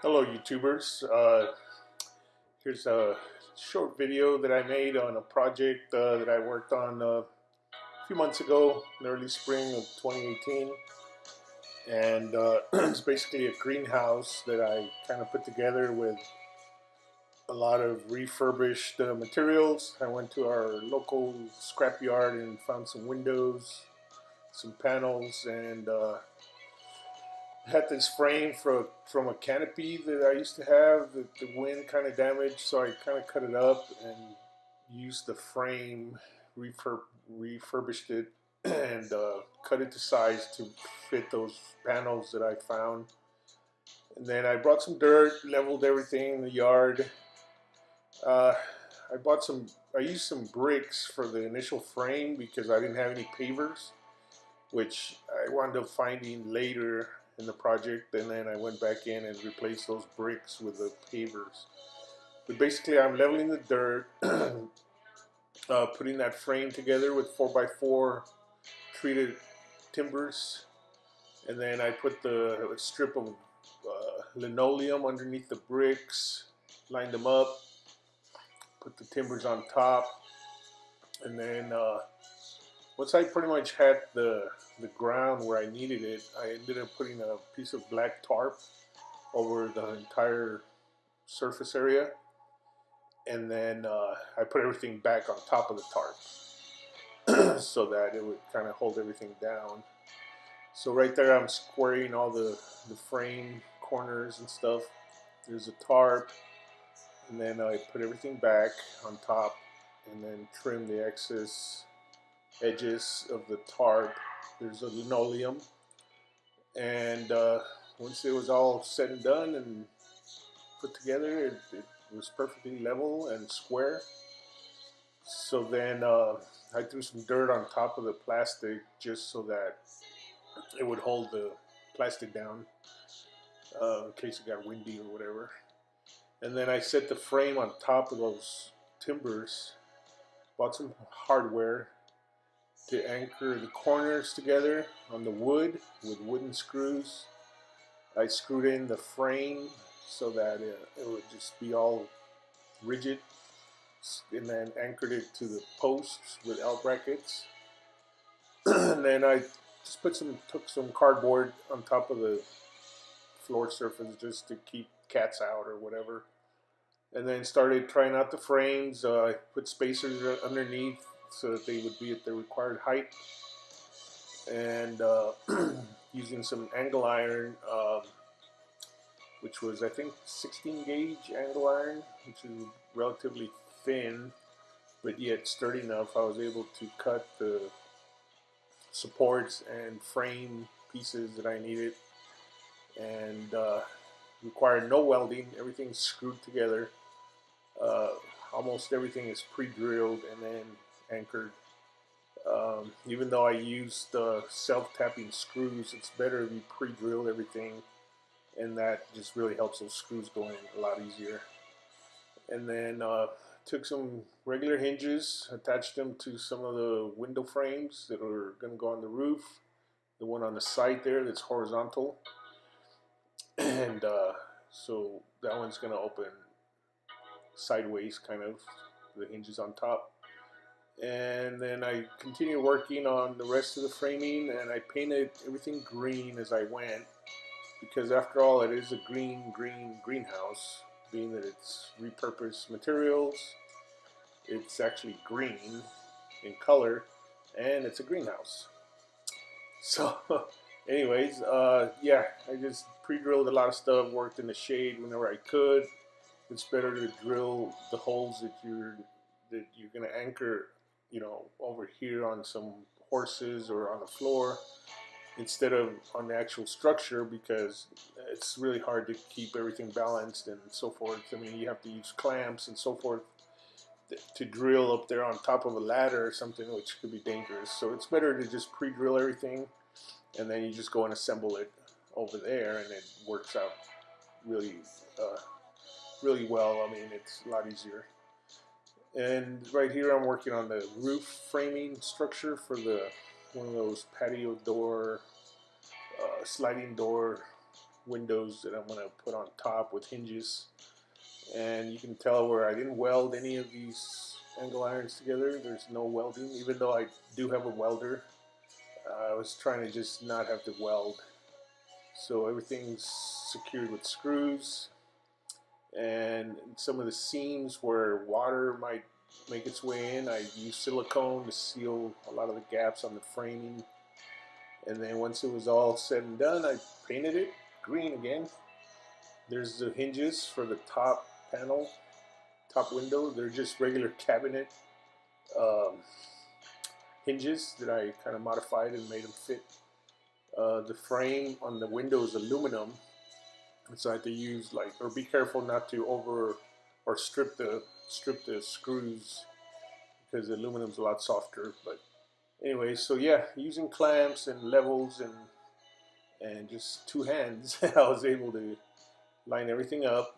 Hello, YouTubers. Here's a short video that I made on a project that I worked on a few months ago, in the early spring of 2018. And it's basically a greenhouse that I kind of put together with a lot of refurbished materials. I went to our local scrapyard and found some windows, some panels, and had this frame from a canopy that I used to have that the wind kind of damaged, so I kind of cut it up and used the frame, refurbished it, and cut it to size to fit those panels that I found. And then I brought some dirt, leveled everything in the yard. Uh, I bought some. I used some bricks for the initial frame because I didn't have any pavers, which I wound up finding later in the project, and then I went back in and replaced those bricks with the pavers. But basically, I'm leveling the dirt, putting that frame together with 4x4 treated timbers, and then I put the strip of linoleum underneath the bricks, lined them up, put the timbers on top, and then once I pretty much had the ground where I needed it, I ended up putting a piece of black tarp over the entire surface area, and then I put everything back on top of the tarp so that it would kind of hold everything down. So right there, I'm squaring all the frame corners and stuff. There's a tarp, and then I put everything back on top, and then trim the excess edges of the tarp. There's a linoleum, and once it was all said and done and put together, it was perfectly level and square. So then I threw some dirt on top of the plastic just so that it would hold the plastic down in case it got windy or whatever. And then I set the frame on top of those timbers, bought some hardware to anchor the corners together on the wood with wooden screws. I screwed in the frame so that it would just be all rigid, and then anchored it to the posts with L brackets. And then I just took some cardboard on top of the floor surface just to keep cats out or whatever. And then started trying out the frames. I put spacers underneath so that they would be at the required height, and using some angle iron, which was I think 16 gauge angle iron, which is relatively thin but yet sturdy enough. I was able to cut the supports and frame pieces that I needed, and required no welding. Everything's screwed together. Almost everything is pre-drilled and then anchored. Even though I used self-tapping screws, it's better if you pre-drill everything, and that just really helps those screws go in a lot easier. And then took some regular hinges, attached them to some of the window frames that are going to go on the roof. The one on the side there that's horizontal, and so that one's going to open sideways, kind of, the hinges on top. And then I continued working on the rest of the framing, and I painted everything green as I went, because after all, it is a greenhouse, being that it's repurposed materials. It's actually green in color, and it's a greenhouse. So anyways, yeah, I just pre-drilled a lot of stuff, worked in the shade whenever I could. It's better to drill the holes that you're going to anchor, over here on some horses or on the floor, instead of on the actual structure, because it's really hard to keep everything balanced and so forth. I mean, you have to use clamps and so forth to drill up there on top of a ladder or something, which could be dangerous. So it's better to just pre-drill everything, and then you just go and assemble it over there, and it works out really really well. I mean, it's a lot easier. And right here I'm working on the roof framing structure for one of those patio door, sliding door windows that I'm gonna put on top with hinges. And you can tell where I didn't weld any of these angle irons together. There's no welding, even though I do have a welder. I was trying to just not have to weld. So everything's secured with screws, and some of the seams where water might make its way in, I use silicone to seal a lot of the gaps on the framing. And then once it was all said and done, I painted it green again. There's the hinges for the top panel, top window. They're just regular cabinet um, hinges that I kind of modified and made them fit. The frame on the window is aluminum, so I have to use or be careful not to over or strip the screws, because the aluminum's a lot softer. But anyway, so yeah, using clamps and levels and just two hands, I was able to line everything up.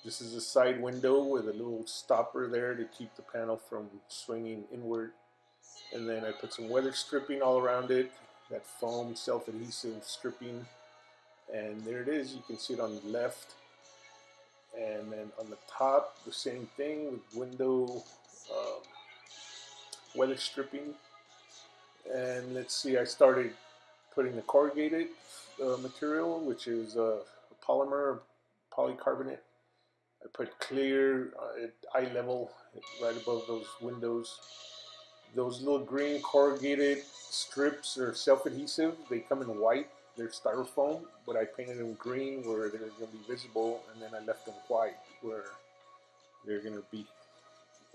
This is a side window with a little stopper there to keep the panel from swinging inward. And then I put some weather stripping all around it, that foam self-adhesive stripping. And there it is, you can see it on the left. And then on the top, the same thing with window weather stripping. And let's see, I started putting the corrugated material, which is a polymer, polycarbonate. I put clear at eye level, right above those windows. Those little green corrugated strips are self-adhesive. They come in white. They're styrofoam, but I painted them green where they're going to be visible, and then I left them white where they're going to be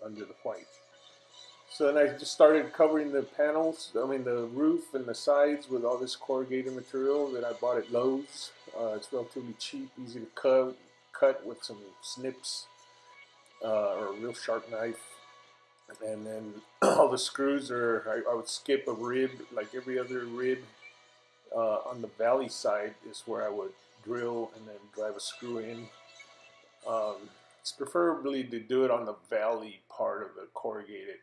under the white. So then I just started covering the panels, the roof and the sides with all this corrugated material that I bought at Lowe's. It's relatively cheap, easy to cut with some snips or a real sharp knife. And then all the screws I would skip a rib, like every other rib. On the valley side is where I would drill and then drive a screw in. It's preferably to do it on the valley part of the corrugated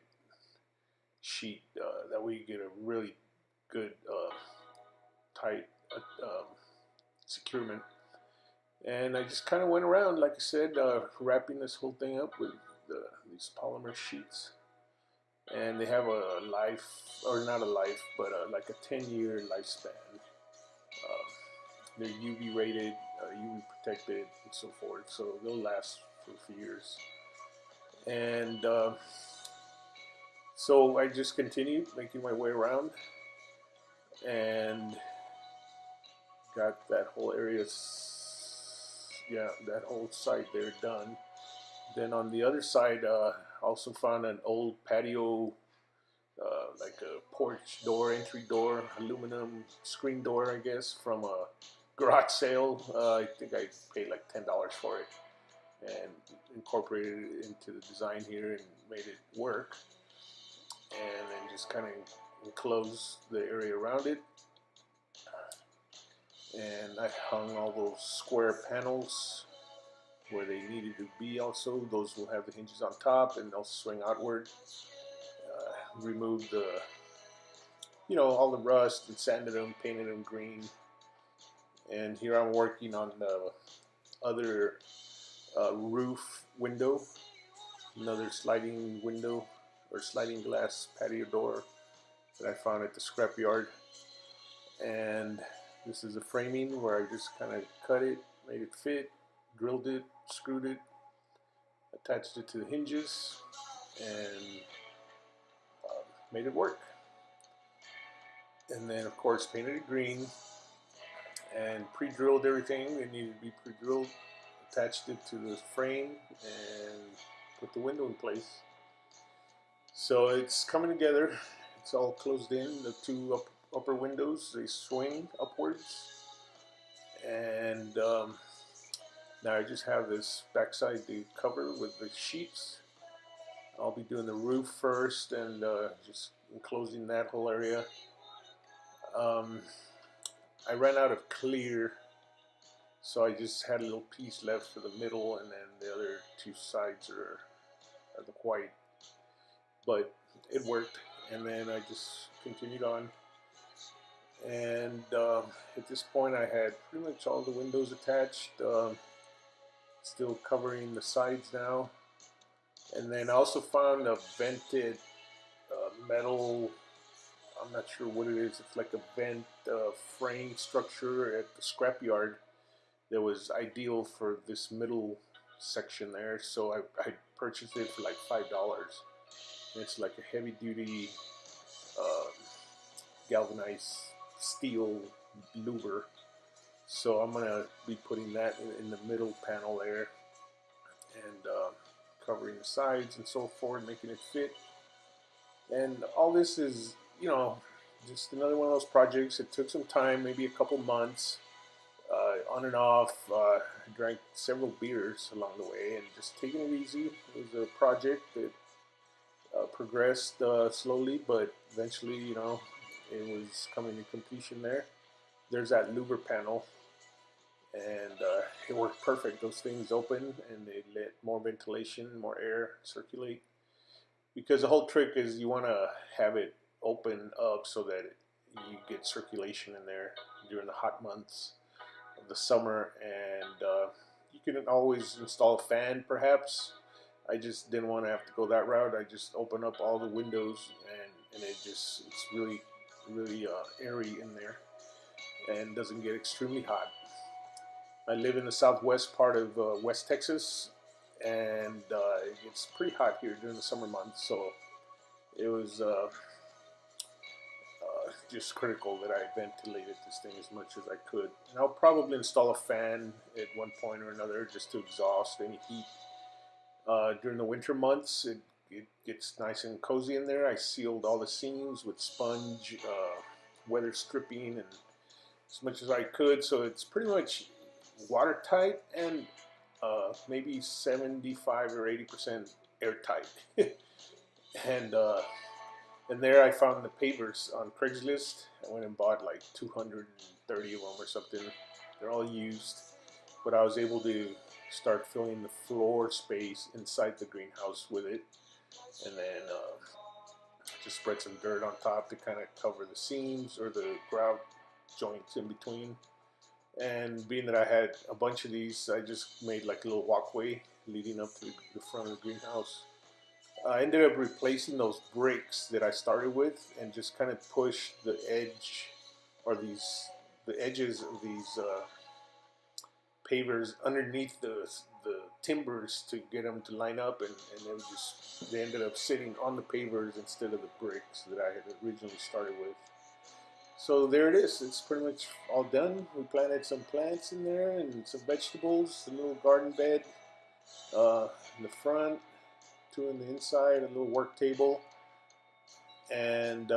sheet. That way you get a really good tight securement. And I just kind of went around, like I said, wrapping this whole thing up with these polymer sheets. And they have a life, or not a life, but like a 10-year lifespan. They're UV rated, UV protected, and so forth, so they'll last for a few years. And so I just continued making my way around and got that whole area, that whole side there done. Then on the other side, also found an old patio, like a porch door, entry door, aluminum screen door, I guess, from a garage sale. I think I paid like $10 for it, and incorporated it into the design here and made it work. And then just kind of enclosed the area around it. And I hung all those square panels where they needed to be also. Those will have the hinges on top and they'll swing outward. Removed all the rust and sanded them, painted them green. And here I'm working on the other roof window, another sliding window or sliding glass patio door that I found at the scrapyard. And this is the framing where I just kind of cut it, made it fit, drilled it, screwed it, attached it to the hinges, and made it work. And then of course painted it green and pre-drilled everything. It needed to be pre-drilled, attached it to the frame, and put the window in place. So it's coming together. It's all closed in. The two upper windows, they swing upwards. And now I just have this backside to cover with the sheets. I'll be doing the roof first and just enclosing that whole area. I ran out of clear, so I just had a little piece left for the middle, and then the other two sides are the white. But it worked, and then I just continued on. And at this point, I had pretty much all the windows attached, still covering the sides now. And then I also found a vented metal, I'm not sure what it is, it's like a vent frame structure at the scrapyard that was ideal for this middle section there. So I purchased it for like $5. It's like a heavy duty uh, galvanized steel louver. So I'm gonna be putting that in the middle panel there, and covering the sides and so forth, making it fit. And all this is, just another one of those projects. It took some time, maybe a couple months, on and off. I drank several beers along the way and just taking it easy. It was a project that progressed slowly, but eventually, it was coming to completion there. There's that louver panel, and it worked perfect. Those things open and they let more ventilation, more air circulate. Because the whole trick is you want to have it open up so that you get circulation in there during the hot months of the summer. And you can always install a fan, perhaps. I just didn't want to have to go that route. I just open up all the windows, and it's really, really airy in there and doesn't get extremely hot. I live in the southwest part of West Texas, and it gets pretty hot here during the summer months. So it was just critical that I ventilated this thing as much as I could. And I'll probably install a fan at one point or another just to exhaust any heat. During the winter months, it gets nice and cozy in there. I sealed all the seams with sponge, weather stripping, and as much as I could, so it's pretty much watertight and maybe 75 or 80% airtight. and there I found the pavers on Craigslist. I went and bought like 230 of them or something. They're all used, but I was able to start filling the floor space inside the greenhouse with it, and then just spread some dirt on top to kind of cover the seams or the grout joints in between. And being that I had a bunch of these, I just made like a little walkway leading up to the front of the greenhouse. I ended up replacing those bricks that I started with and just kind of pushed the edge or the edges of these pavers underneath the timbers to get them to line up, and they ended up sitting on the pavers instead of the bricks that I had originally started with. So there it is. It's pretty much all done. We planted some plants in there and some vegetables, a little garden bed in the front, two in the inside, a little work table, and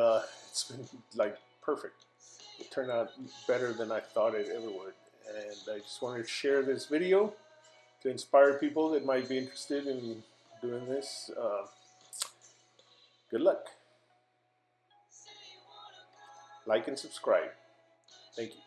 it's been like perfect. It turned out better than I thought it ever would. And I just wanted to share this video to inspire people that might be interested in doing this. Good luck. Like and subscribe. Thank you.